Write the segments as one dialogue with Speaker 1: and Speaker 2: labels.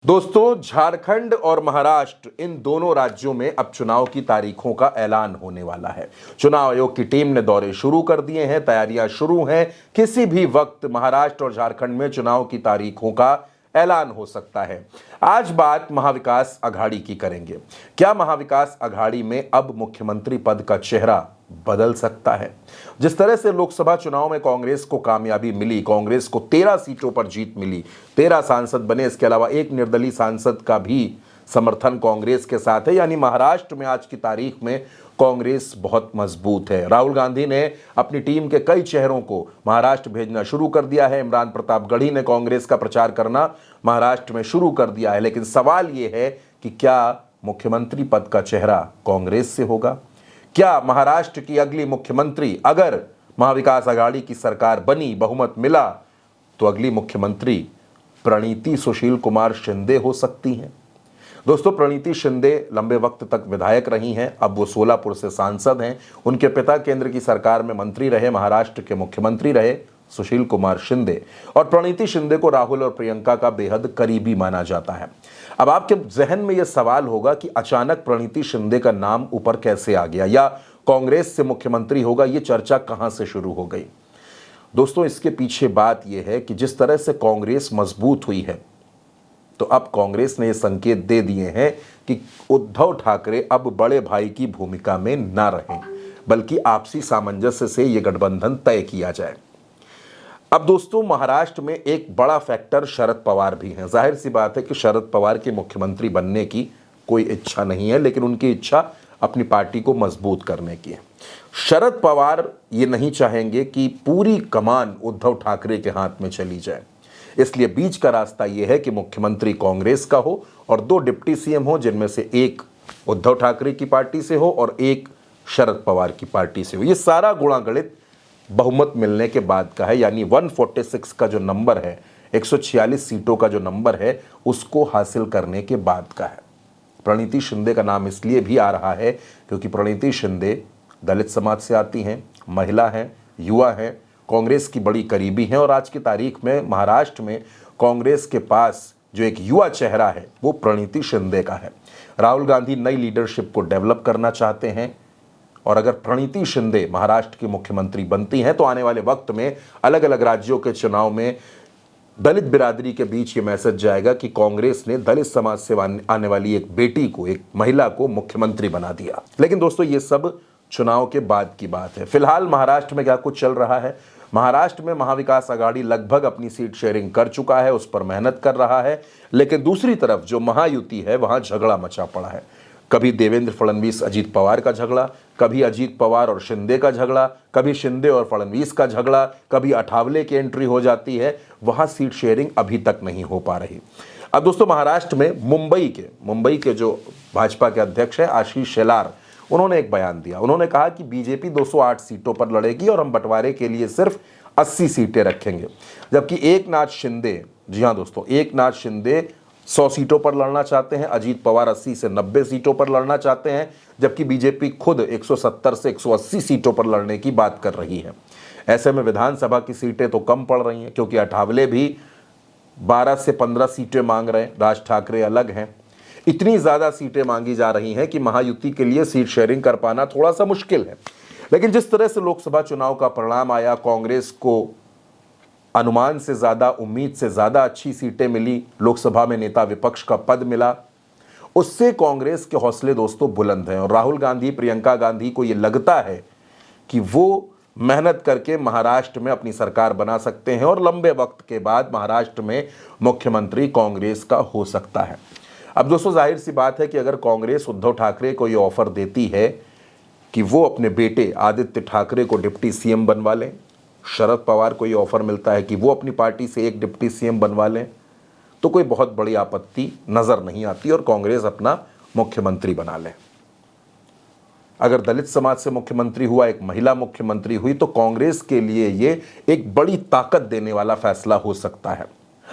Speaker 1: दोस्तों, झारखंड और महाराष्ट्र इन दोनों राज्यों में अब चुनाव की तारीखों का ऐलान होने वाला है। चुनाव आयोग की टीम ने दौरे शुरू कर दिए हैं, तैयारियां शुरू हैं। किसी भी वक्त महाराष्ट्र और झारखंड में चुनाव की तारीखों का ऐलान हो सकता है। आज बात महाविकास अघाड़ी की करेंगे। क्या महाविकास अघाड़ी में अब मुख्यमंत्री पद का चेहरा बदल सकता है? जिस तरह से लोकसभा चुनाव में कांग्रेस को कामयाबी मिली, कांग्रेस को 13 सीटों पर जीत मिली, 13 सांसद बने, इसके अलावा एक निर्दलीय सांसद का भी समर्थन कांग्रेस के साथ है। यानी महाराष्ट्र में आज की तारीख में कांग्रेस बहुत मजबूत है। राहुल गांधी ने अपनी टीम के कई चेहरों को महाराष्ट्र भेजना शुरू कर दिया है। इमरान प्रतापगढ़ी ने कांग्रेस का प्रचार करना महाराष्ट्र में शुरू कर दिया है। लेकिन सवाल यह है कि क्या मुख्यमंत्री पद का चेहरा कांग्रेस से होगा? क्या महाराष्ट्र की अगली मुख्यमंत्री, अगर महाविकास अघाड़ी की सरकार बनी, बहुमत मिला, तो अगली मुख्यमंत्री प्रणीति सुशील कुमार शिंदे हो सकती हैं? दोस्तों, प्रणीति शिंदे लंबे वक्त तक विधायक रही हैं, अब वो सोलापुर से सांसद हैं। उनके पिता केंद्र की सरकार में मंत्री रहे, महाराष्ट्र के मुख्यमंत्री रहे सुशील कुमार शिंदे। और प्रणीति शिंदे को राहुल और प्रियंका का बेहद करीबी माना जाता है। अब आपके जहन में यह सवाल होगा कि अचानक प्रणीति शिंदे का नाम ऊपर कैसे आ गया, या कांग्रेस से मुख्यमंत्री होगा, ये चर्चा कहां से शुरू हो गई? दोस्तों, इसके पीछे बात यह है कि जिस तरह से कांग्रेस मजबूत हुई है, तो अब कांग्रेस ने यह संकेत दे दिए हैं कि उद्धव ठाकरे अब बड़े भाई की भूमिका में ना रहें, बल्कि आपसी सामंजस्य से यह गठबंधन तय किया जाए। अब दोस्तों, महाराष्ट्र में एक बड़ा फैक्टर शरद पवार भी हैं। जाहिर सी बात है कि शरद पवार के मुख्यमंत्री बनने की कोई इच्छा नहीं है, लेकिन उनकी इच्छा अपनी पार्टी को मजबूत करने की है। शरद पवार ये नहीं चाहेंगे कि पूरी कमान उद्धव ठाकरे के हाथ में चली जाए, इसलिए बीच का रास्ता यह है कि मुख्यमंत्री कांग्रेस का हो और 2 डिप्टी सीएम हो, जिनमें से एक उद्धव ठाकरे की पार्टी से हो और एक शरद पवार की पार्टी से हो। ये सारा गुणागणित बहुमत मिलने के बाद का है, यानी 146 का जो नंबर है, 146 सीटों का जो नंबर है, उसको हासिल करने के बाद का है। प्रणीति शिंदे का नाम इसलिए भी आ रहा है क्योंकि प्रणीति शिंदे दलित समाज से आती हैं, महिला हैं, युवा हैं, कांग्रेस की बड़ी करीबी हैं, और आज की तारीख में महाराष्ट्र में कांग्रेस के पास जो एक युवा चेहरा है वो प्रणीति शिंदे का है। राहुल गांधी नई लीडरशिप को डेवलप करना चाहते हैं, और अगर प्रणीति शिंदे महाराष्ट्र की मुख्यमंत्री बनती हैं तो आने वाले वक्त में अलग अलग राज्यों के चुनाव में दलित बिरादरी के बीच ये मैसेज जाएगा कि कांग्रेस ने दलित समाज से आने वाली एक बेटी को, एक महिला को मुख्यमंत्री बना दिया। लेकिन दोस्तों, ये सब चुनाव के बाद की बात है। फिलहाल महाराष्ट्र में क्या कुछ चल रहा है? महाराष्ट्र में महाविकास अघाड़ी लगभग अपनी सीट शेयरिंग कर चुका है, उस पर मेहनत कर रहा है। लेकिन दूसरी तरफ जो महायुति है, वहां झगड़ा मचा पड़ा है। कभी देवेंद्र फडणवीस अजीत पवार का झगड़ा, कभी अजीत पवार और शिंदे का झगड़ा, कभी शिंदे और फडणवीस का झगड़ा, कभी अठावले की एंट्री हो जाती है। वहां सीट शेयरिंग अभी तक नहीं हो पा रही। अब दोस्तों, महाराष्ट्र में मुंबई के जो भाजपा के अध्यक्ष हैं आशीष शेलार, उन्होंने एक बयान दिया। उन्होंने कहा कि बीजेपी 208 सीटों पर लड़ेगी और हम बंटवारे के लिए सिर्फ 80 सीटें रखेंगे, जबकि एकनाथ शिंदे, जी हाँ दोस्तों, एकनाथ शिंदे 100 सीटों पर लड़ना चाहते हैं, अजीत पवार 80 से 90 सीटों पर लड़ना चाहते हैं, जबकि बीजेपी खुद 170 से 180 सीटों पर लड़ने की बात कर रही है। ऐसे में विधानसभा की सीटें तो कम पड़ रही हैं, क्योंकि अठावले भी 12 से 15 सीटें मांग रहे हैं, राज ठाकरे अलग हैं। इतनी ज़्यादा सीटें मांगी जा रही हैं कि महायुति के लिए सीट शेयरिंग कर पाना थोड़ा सा मुश्किल है। लेकिन जिस तरह से लोकसभा चुनाव का परिणाम आया, कांग्रेस को अनुमान से ज़्यादा, उम्मीद से ज़्यादा अच्छी सीटें मिली, लोकसभा में नेता विपक्ष का पद मिला, उससे कांग्रेस के हौसले दोस्तों बुलंद हैं। और राहुल गांधी, प्रियंका गांधी को ये लगता है कि वो मेहनत करके महाराष्ट्र में अपनी सरकार बना सकते हैं और लंबे वक्त के बाद महाराष्ट्र में मुख्यमंत्री कांग्रेस का हो सकता है। अब दोस्तों, जाहिर सी बात है कि अगर कांग्रेस उद्धव ठाकरे को ये ऑफर देती है कि वो अपने बेटे आदित्य ठाकरे को डिप्टी सीएम बनवा लें, शरद पवार को ये ऑफर मिलता है कि वो अपनी पार्टी से एक डिप्टी सीएम बनवा लें, तो कोई बहुत बड़ी आपत्ति नजर नहीं आती और कांग्रेस अपना मुख्यमंत्री बना ले। अगर दलित समाज से मुख्यमंत्री हुआ, एक महिला मुख्यमंत्री हुई, तो कांग्रेस के लिए ये एक बड़ी ताकत देने वाला फैसला हो सकता है।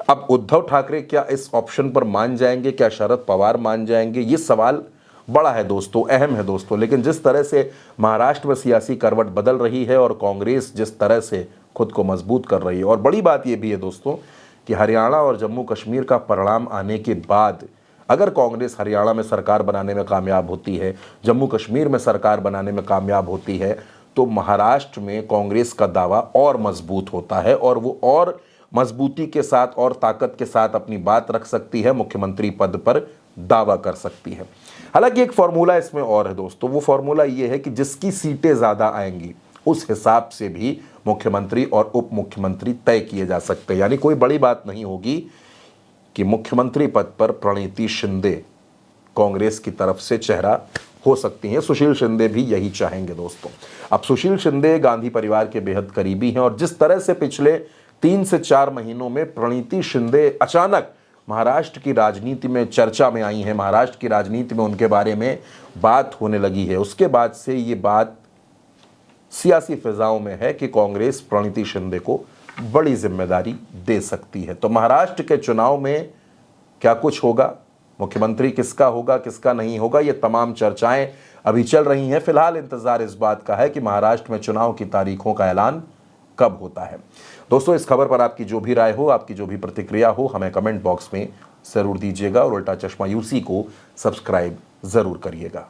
Speaker 1: अब उद्धव ठाकरे क्या इस ऑप्शन पर मान जाएंगे? क्या शरद पवार मान जाएंगे? ये सवाल बड़ा है दोस्तों, अहम है दोस्तों। लेकिन जिस तरह से महाराष्ट्र में सियासी करवट बदल रही है और कांग्रेस जिस तरह से खुद को मजबूत कर रही है, और बड़ी बात यह भी है दोस्तों कि हरियाणा और जम्मू कश्मीर का परिणाम आने के बाद अगर कांग्रेस हरियाणा में सरकार बनाने में कामयाब होती है, जम्मू कश्मीर में सरकार बनाने में कामयाब होती है, तो महाराष्ट्र में कांग्रेस का दावा और मजबूत होता है और वो और मजबूती के साथ और ताकत के साथ अपनी बात रख सकती है, मुख्यमंत्री पद पर दावा कर सकती है। हालांकि एक फॉर्मूला इसमें और है दोस्तों, वो फॉर्मूला ये है कि जिसकी सीटें ज़्यादा आएंगी उस हिसाब से भी मुख्यमंत्री और उप मुख्यमंत्री तय किए जा सकते हैं। यानी कोई बड़ी बात नहीं होगी कि मुख्यमंत्री पद पर प्रणीति शिंदे कांग्रेस की तरफ से चेहरा हो सकती हैं। सुशील शिंदे भी यही चाहेंगे दोस्तों। अब सुशील शिंदे गांधी परिवार के बेहद करीबी हैं और जिस तरह से पिछले 3 से 4 महीनों में प्रणीति शिंदे अचानक महाराष्ट्र की राजनीति में चर्चा में आई हैं, महाराष्ट्र की राजनीति में उनके बारे में बात होने लगी है, उसके बाद से ये बात सियासी फिजाओं में है कि कांग्रेस प्रणीति शिंदे को बड़ी जिम्मेदारी दे सकती है। तो महाराष्ट्र के चुनाव में क्या कुछ होगा, मुख्यमंत्री किसका होगा किसका नहीं होगा, ये तमाम चर्चाएं अभी चल रही हैं। फिलहाल इंतजार इस बात का है कि महाराष्ट्र में चुनाव की तारीखों का ऐलान कब होता है। दोस्तों, इस खबर पर आपकी जो भी राय हो, आपकी जो भी प्रतिक्रिया हो, हमें कमेंट बॉक्स में जरूर दीजिएगा और उल्टा चश्मा यूसी को सब्सक्राइब जरूर करिएगा।